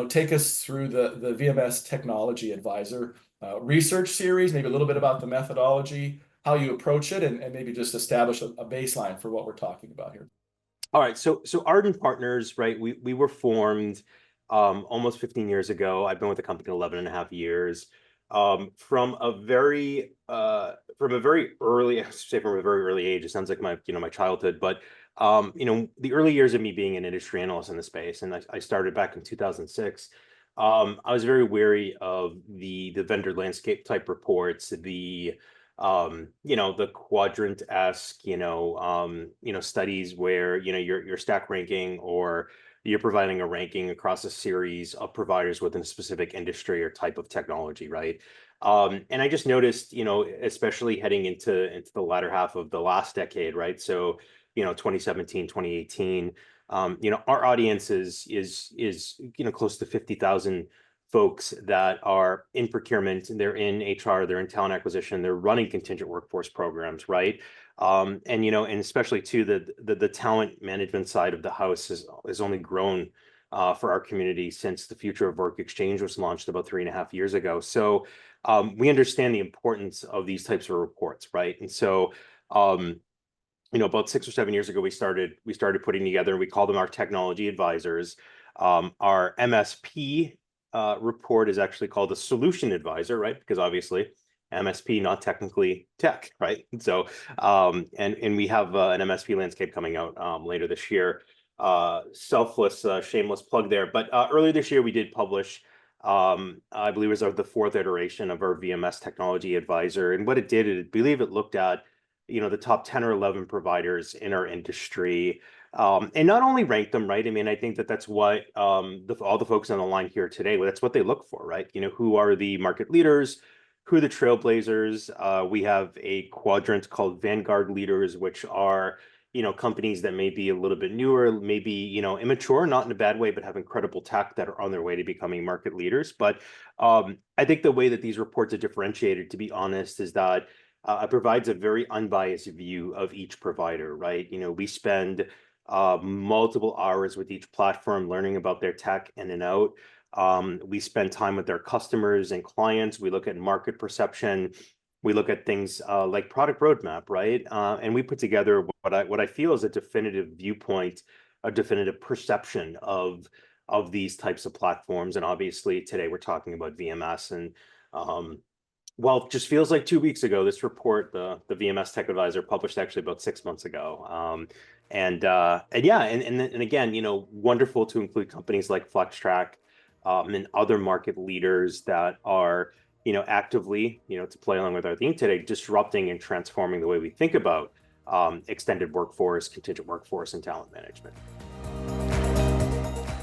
take us through the VMS Technology Advisor research series, maybe a little bit about the methodology, how you approach it, and maybe just establish a baseline for what we're talking about here. All right, so Arden Partners, right? We were formed almost 15 years ago. I've been with the company 11 and a half years. From a very early, I should say from a very early age. It sounds like my childhood, but the early years of me being an industry analyst in the space, and I started back in 2006. I was very wary of the vendor landscape type reports, the quadrant-esque, studies where, you're stack ranking or you're providing a ranking across a series of providers within a specific industry or type of technology, right? And I just noticed, especially heading into the latter half of the last decade, right? So, 2017, 2018, our audience is close to 50,000 folks that are in procurement, they're in HR, they're in talent acquisition, they're running contingent workforce programs, right? And especially too, the talent management side of the house has only grown for our community since the Future of Work Exchange was launched about 3.5 years ago. So we understand the importance of these types of reports, right? And so about 6 or 7 years ago, we started putting together, and we call them our technology advisors. Our MSP report is actually called a solution advisor, right? Because obviously MSP, not technically tech, right? So, and we have an MSP landscape coming out later this year. Selfless, shameless plug there. But earlier this year, we did publish, I believe it was the 4th iteration of our VMS Technology Advisor. And what it did, I believe it looked at, the top 10 or 11 providers in our industry. And not only rank them, right? I mean, I think that's what all the folks on the line here today, that's what they look for, right? Who are the market leaders, who are the trailblazers? We have a quadrant called Vanguard Leaders, which are, companies that may be a little bit newer, maybe, immature, not in a bad way, but have incredible tech that are on their way to becoming market leaders. But I think the way that these reports are differentiated, to be honest, is that it provides a very unbiased view of each provider, right? We spend multiple hours with each platform learning about their tech in and out. We spend time with their customers and clients. We look at market perception. We look at things like product roadmap, right? And we put together what I feel is a definitive viewpoint, a definitive perception of these types of platforms. And obviously today we're talking about VMS. And well, it just feels like 2 weeks ago, this report, the VMS Tech Advisor, published actually about 6 months ago. And again, wonderful to include companies like Flextrack and other market leaders that are, actively, to play along with our theme today, disrupting and transforming the way we think about extended workforce, contingent workforce, and talent management.